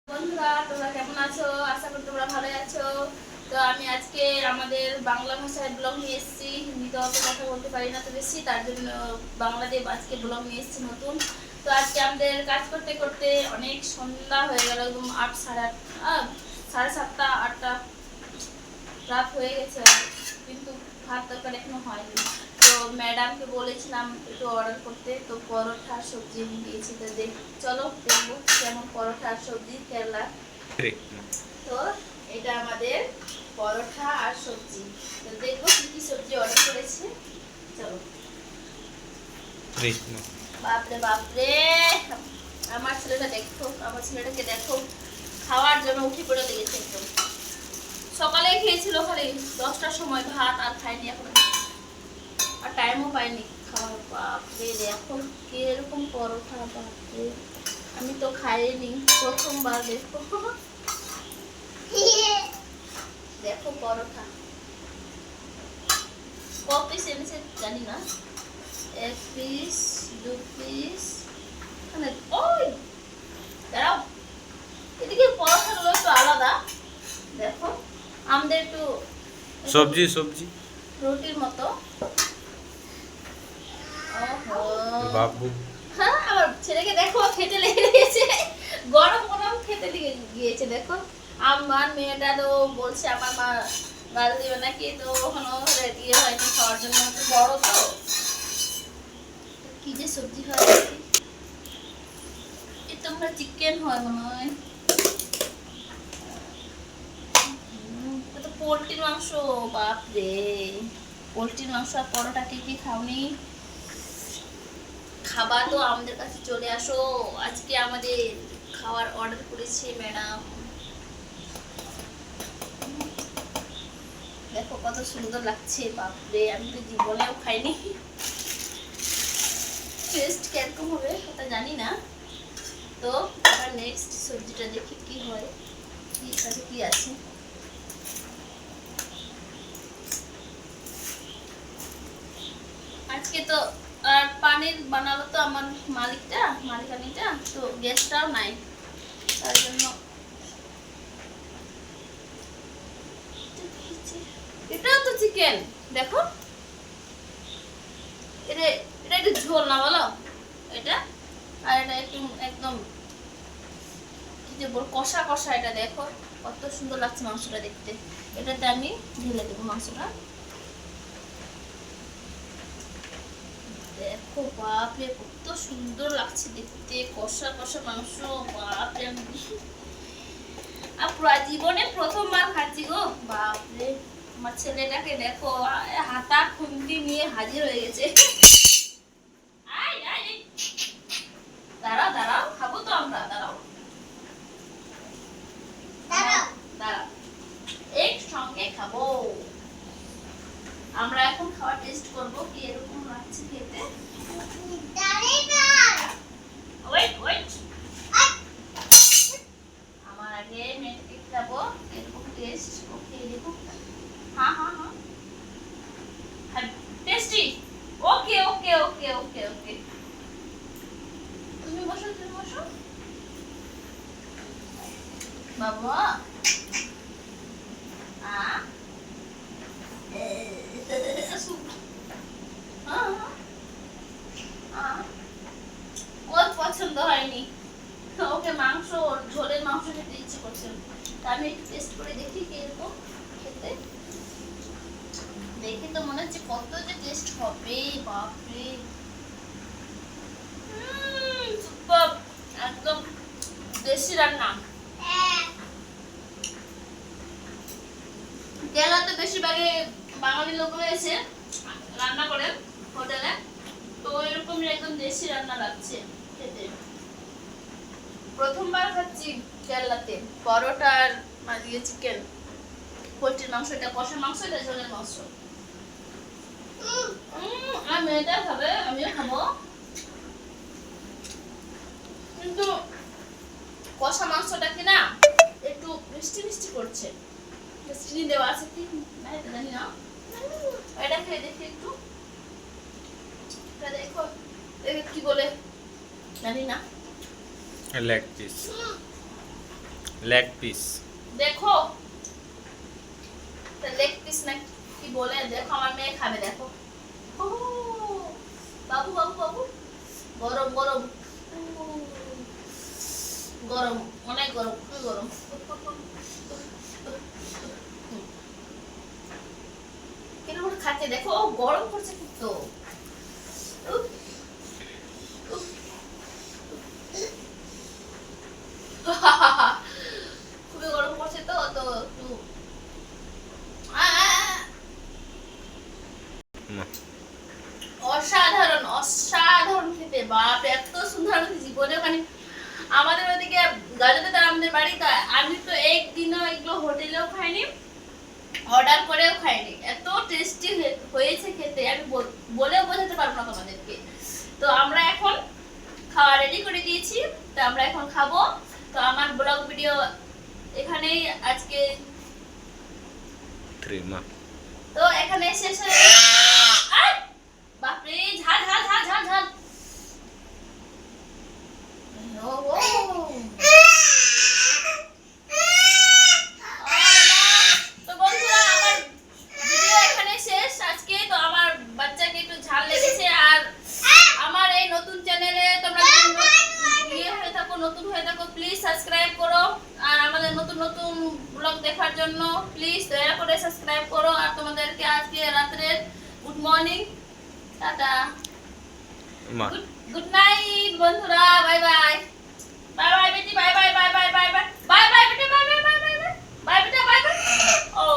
বন্ধুরা, তোমরা কেমন আছো? আশা করি তোমরা ভালো আছো। তো আমি আজকে আমাদের বাংলা ভাষায় ব্লগ নিয়ে এসেছি। হিন্দিতে অত কথা বলতে পারি না তো বেশি, তার জন্য বাংলাতে আজকে ব্লগ নিয়ে এসেছি নতুন। তো আজকে আমাদের কাজ করতে করতে অনেক সন্ধ্যা হয়ে গেল, একদম 7:30 8টা রাত হয়ে গেছে, কিন্তু ভাত তরকারি এখনো হয়নি। তো ম্যাডামকে বলেছিলাম একটু অর্ডার করতে, তো পরোটা সবজি দিয়েছি। তো চলো দেখবো কেমন পরোটা আর সবজি কেরলা। তো এটা আমাদের পরোটা আর সবজি। তো দেখবো কি কি সবজি অর্ডার করেছে। চলো। বাপরে বাপরে, আমার ছেলেটাকে দেখো, খাওয়ার জন্য উঠে পড়ে লেগেছে একদম। সকালে খেয়েছিল খালি 10টার সময় ভাত, আর খাইনি এখন, আর টাইমও পাইনি খাওয়ার। বাপরে দেখো কিরকম পরোটা, বাপরে আমি তো খাইনি, প্রথমবার। দেখো দেখো পরোটা ক পিস এনেছে জানি না, 1 পিস 2 পিস, মানে ওই দাঁড়াও, এদিকে পরোটাগুলো একটু আলাদা। দেখো আমাদের একটু সবজি সবজি রুটির মতো। বাবু হ্যাঁ, আমার ছেলেকে দেখো খেতে লেগে গিয়েছে, গরম গরম খেতে লেগে গিয়েছে। দেখো আমার মেয়েটা তো বলছে আমার মা গাল দিবে নাকি, তো ওখানে রেডি হয়নি খাওয়ার জন্য, একটু বড় তো। কি যে সবজি হয় দেখি, এটা মনে হয় চিকেন হয় মনে হয়। এটা পোলট্রির মাংস। বাপরে, পোলট্রির মাংস আর পরোটা কে কি খাওনি? খাবার তো আমাদের কাছে চলে আসো। আজকে আমাদের খাবার অর্ডার করেছে ম্যাডাম। দেখো কত সুন্দর লাগছে, বাপরে আমি তো জীবনেও খাইনি। টেস্ট কিরকম হবে ওটা জানি না। তো আবার নেক্সট সবজিটা দেখি কি হয়, কি সাথে কি আছে। আজকে তো আর পানির বানালো তো আমার মালিকানিটা, তো গ্যাসটাও নাই, তার জন্য। এটাও তো চিকেন, দেখো এটা এটা একটু ঝোল না বলো এটা, আর এটা একটু একদম কি যে বল, কষা কষা। এটা দেখো কত সুন্দর লাগছে মাংসটা দেখতে। এটাতে আমি ঢেলে দেবো মাংসটা। দেখো বাপরে কত সুন্দর লাগছে দেখতে, কষা কষা মাংস। বাপরে, আমি আর পুরা জীবনে প্রথমবার খাচ্ছি গো। বাপরে, আমার ছেলেটাকে দেখো হাতা খুন্তি নিয়ে হাজির হয়ে গেছে। আয় আয়, দাঁড়াও দাঁড়াও, খাবো তো আমরা, দাঁড়াও দাঁড়াও দাঁড়াও, একসঙ্গে খাবো আমরা। এখন খাওয়া টেস্ট করবো কি এরকম লাগছে খেতে। ওয়েট ওয়েট, আমার আগে মেয়েটাকে খাবো এরকম টেস্ট। ওকে দেখো, হ্যাঁ হ্যাঁ হ্যাঁ, টেস্টি। ওকে ওকে ওকে ওকে ওকে, তুমি বসো বাবা। ওর পছন্দ হয়নি, ওকে মাংস, ঝোলের মাংস খেতে ইচ্ছে করছে। আমি একটু টেস্ট করে দেখি কিরকম খেতে। দেখে তো মনে হচ্ছে কত যে টেস্ট হবে, বাপরে সুপার, একদম দেশি রান্না। কেরালাতে বেশিরভাগে বাঙালি লোকরা এসে রান্না করে হোটেলে, তো এরকমই একদম দেশি রান্না লাগছে খেতে। প্রথমবার খাচ্ছি কেরালাতে পরোটার দিয়ে চিকেন, পোলট্রির মাংস। এটা কষার মাংস, এটা ঝোলের মাংস। আর মেয়েটা খাবে, আমিও খাবো, কিন্তু কষা মাংসটা কি না একটু মিষ্টি মিষ্টি করছে। চিনি দেওয়া আছে কি না এটা জানি না, এটা খেয়ে দেখি একটু। দেখো কি বলে জানি না। Leg piece leg piece. দেখো লেগ পিস না কি বলে, দেখো আমার মেয়ে খাবে, দেখো ও, বাবু বাবু বাবু, গরম গরম গরম, অনেক গরম, খুবই গরম। কিরকম করে খাচ্ছে দেখো, ও গরম করছে খুব তো। উফ, উফ। খুবই গরম করছে তো তো একটু মা। অসাধারণ অসাধারণ খেতে, বাপ এত সুন্দর, আমি জীবনে মানে আমাদের ওদিকে গাজনে তো আমাদের বাড়িতে, আমি তো একদিনও এগুলো হোটেলেও খাইনি, অর্ডার করেও খাইনি, এত টেস্টি হয়েছে খেতে, আমি বলেও বোঝাতে পারবো না তোমাদেরকে। তো আমরা এখন খাওয়া রেডি করে দিয়েছি, তো আমরা এখন খাবো। তো আমার ব্লগ ভিডিও এখানেই আজকে মা। তো এখানে শেষ হয়ে আয়! বাপরে ঝাল ঝাল ঝাল ঝাল ঝাল। ও ও তো বন্ধুরা আমার ভিডিও এখানে শেষ আজকে। তো আমার বাচ্চাকে একটু ঝাল লেগেছে, আর আমার এই নতুন চ্যানেলে তোমরা নতুন হয়ে থাকো প্লিজ সাবস্ক্রাইব করো, আর আমাদের নতুন নতুন ব্লগ দেখার জন্য প্লিজ দয়া করে সাবস্ক্রাইব করো। আর তোমাদেরকে আজকে রাত্রে good morning, tata, good night বন্ধুরা, বাই বাই, বাই বাই বেটি, bye bye bye bye bye bye bye bye বেটি, bye bye bye bye bye bye বেটা, বাই বাই। ও